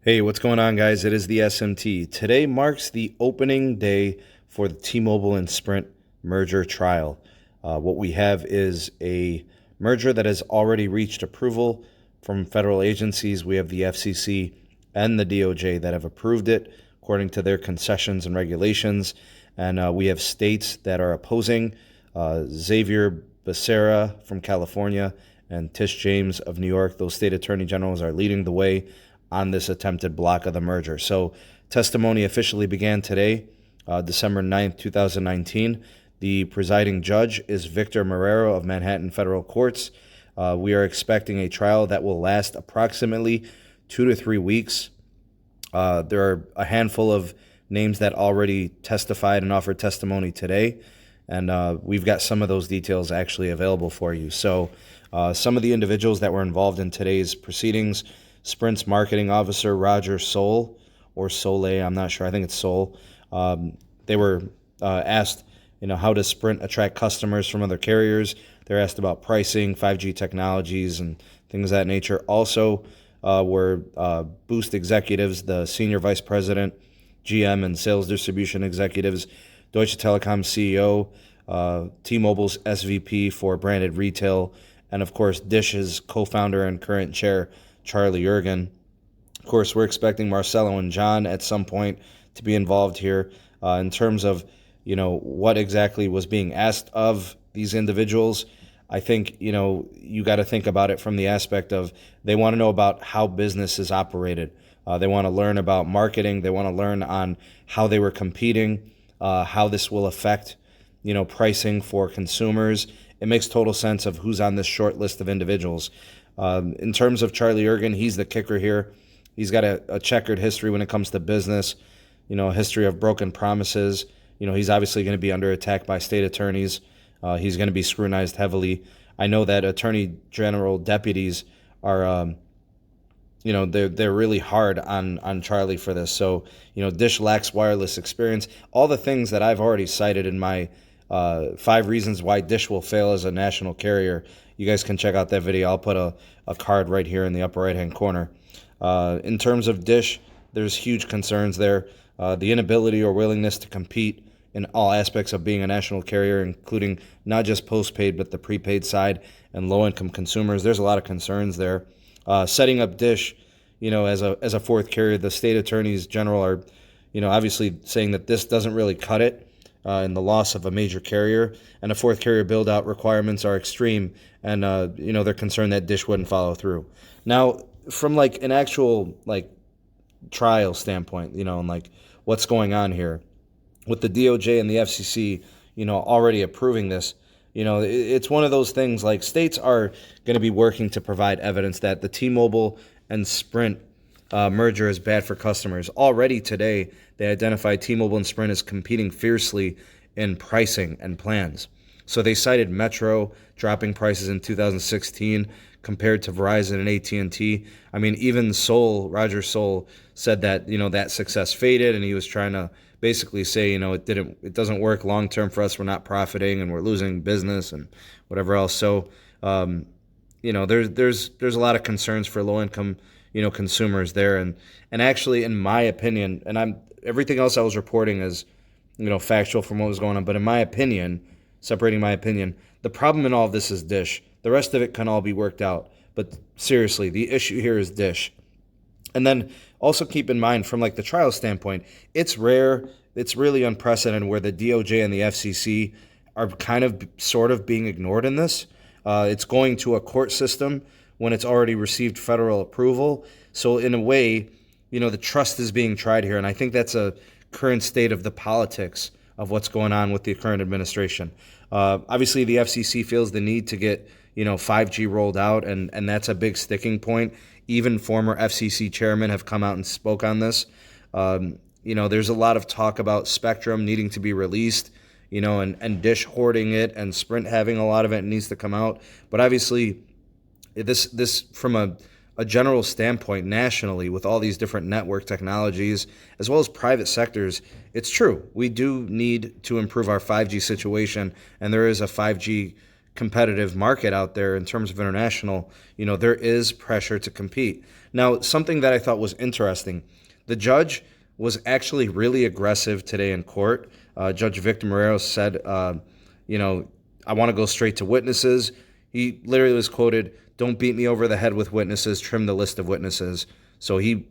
Hey, what's going on, guys? It is the SMT. Today marks the opening day for the T-Mobile and Sprint merger trial. What we have is a merger that has already reached approval from federal agencies. We have the FCC and the DOJ that have approved it according to their concessions and regulations. And we have states that are opposing. Xavier Becerra from California and Tish James of New York, those state attorney generals, are leading the way on this attempted block of the merger. So testimony officially began today, December 9th, 2019. The presiding judge is Victor Marrero of Manhattan Federal Courts. We are expecting a trial that will last approximately 2 to 3 weeks. There are a handful of names that already testified and offered testimony today, and we've got some of those details actually available for you. So some of the individuals that were involved in today's proceedings: Sprint's marketing officer, Roger Soule, or Soleil, I'm not sure, I think it's Soule. They were asked, how does Sprint attract customers from other carriers? They're asked about pricing, 5G technologies, and things of that nature. Also were Boost executives, the senior vice president, GM, and sales distribution executives, Deutsche Telekom CEO, T-Mobile's SVP for branded retail, and of course Dish's co-founder and current chair, Charlie Ergen. Of course, we're expecting Marcelo and John at some point to be involved here in terms of, what exactly was being asked of these individuals. I think, you got to think about it from the aspect of they want to know about how business is operated. They want to learn about marketing. They want to learn on how they were competing, how this will affect, pricing for consumers. It makes total sense of who's on this short list of individuals. In terms of Charlie Ergen, he's the kicker here. He's got a checkered history when it comes to business, a history of broken promises. He's obviously going to be under attack by state attorneys. He's going to be scrutinized heavily. I know that attorney general deputies are, they're really hard on Charlie for this. So, Dish lacks wireless experience. All the things that I've already cited in my 5 reasons why Dish will fail as a national carrier. You guys can check out that video. I'll put a card right here in the upper right-hand corner. In terms of Dish, there's huge concerns there. The inability or willingness to compete in all aspects of being a national carrier, including not just postpaid, but the prepaid side and low-income consumers. There's a lot of concerns there. Setting up Dish, as a fourth carrier, the state attorneys general are, obviously saying that this doesn't really cut it. In the loss of a major carrier, and a fourth carrier build-out requirements are extreme, and they're concerned that Dish wouldn't follow through. Now, from an actual trial standpoint, and what's going on here with the DOJ and the FCC, already approving this, it's one of those things. States are going to be working to provide evidence that the T-Mobile and Sprint merger is bad for customers. Already today, they identified T-Mobile and Sprint as competing fiercely in pricing and plans. So they cited Metro dropping prices in 2016 compared to Verizon and AT&T. I mean, even Roger Soule, said that that success faded, and he was trying to basically say it doesn't work long term for us. We're not profiting, and we're losing business and whatever else. So there's a lot of concerns for low income consumers there, and actually, in my opinion, and everything else I was reporting is factual from what was going on, but in my opinion, separating my opinion, the problem in all of this is Dish. The rest of it can all be worked out, but seriously, the issue here is Dish. And then also keep in mind, from the trial standpoint, it's rare, it's really unprecedented where the DOJ and the FCC are kind of sort of being ignored in this. It's going to a court system when it's already received federal approval. So in a way, the trust is being tried here. And I think that's a current state of the politics of what's going on with the current administration. Obviously, the FCC feels the need to get 5G rolled out, and that's a big sticking point. Even former FCC chairmen have come out and spoke on this. There's a lot of talk about spectrum needing to be released, and Dish hoarding it, and Sprint having a lot of it needs to come out. But obviously, this from a a general standpoint nationally with all these different network technologies as well as private sectors, it's true. We do need to improve our 5G situation, and there is a 5G competitive market out there in terms of international. There is pressure to compete. Now, something that I thought was interesting, the judge was actually really aggressive today in court. Judge Victor Moreira said, I want to go straight to witnesses. He literally was quoted, "Don't beat me over the head with witnesses, trim the list of witnesses." So he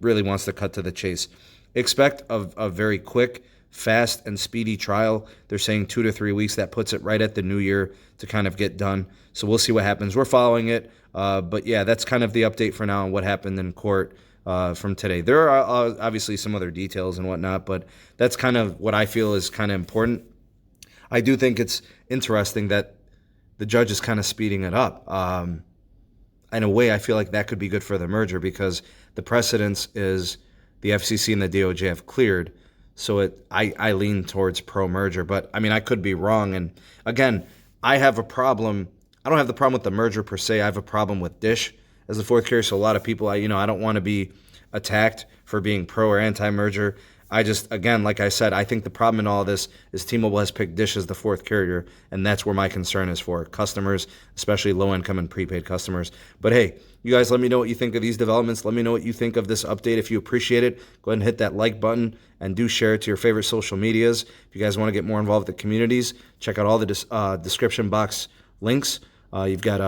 really wants to cut to the chase. Expect a very quick, fast, and speedy trial. They're saying 2 to 3 weeks. That puts it right at the new year to kind of get done. So we'll see what happens. We're following it. But yeah, that's kind of the update for now on what happened in court from today. There are obviously some other details and whatnot, but that's kind of what I feel is kind of important. I do think it's interesting that the judge is kind of speeding it up. In a way, I feel like that could be good for the merger because the precedence is the FCC and the DOJ have cleared. So I lean towards pro-merger, but I mean, I could be wrong. And again, I have a problem. I don't have the problem with the merger per se. I have a problem with Dish as the fourth carrier. So a lot of people, I don't want to be attacked for being pro or anti-merger. I just, again, like I said, I think the problem in all this is T-Mobile has picked Dish as the fourth carrier, and that's where my concern is for customers, especially low-income and prepaid customers. But hey, you guys let me know what you think of these developments. Let me know what you think of this update. If you appreciate it, go ahead and hit that like button and do share it to your favorite social medias. If you guys want to get more involved with the communities, check out all the description box links. You've got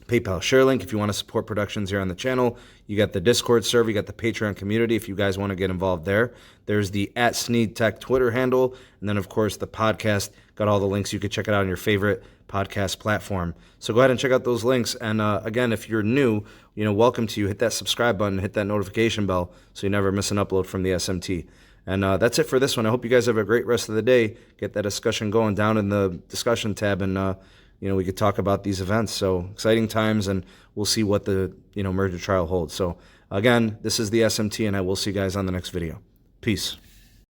PayPal share link if you want to support productions here on the channel. You got the Discord server, you got the Patreon community if you guys want to get involved there. There's the @SneedTech Twitter handle, and then of course the podcast. Got all the links. You could check it out on your favorite podcast platform. So go ahead and check out those links. And again, if you're new, welcome to you. Hit that subscribe button, hit that notification bell so you never miss an upload from the SMT. And that's it for this one. I hope you guys have a great rest of the day. Get that discussion going down in the discussion tab, and we could talk about these events. So exciting times, and we'll see what the merger trial holds. So again, this is the SMT, and I will see you guys on the next video. Peace.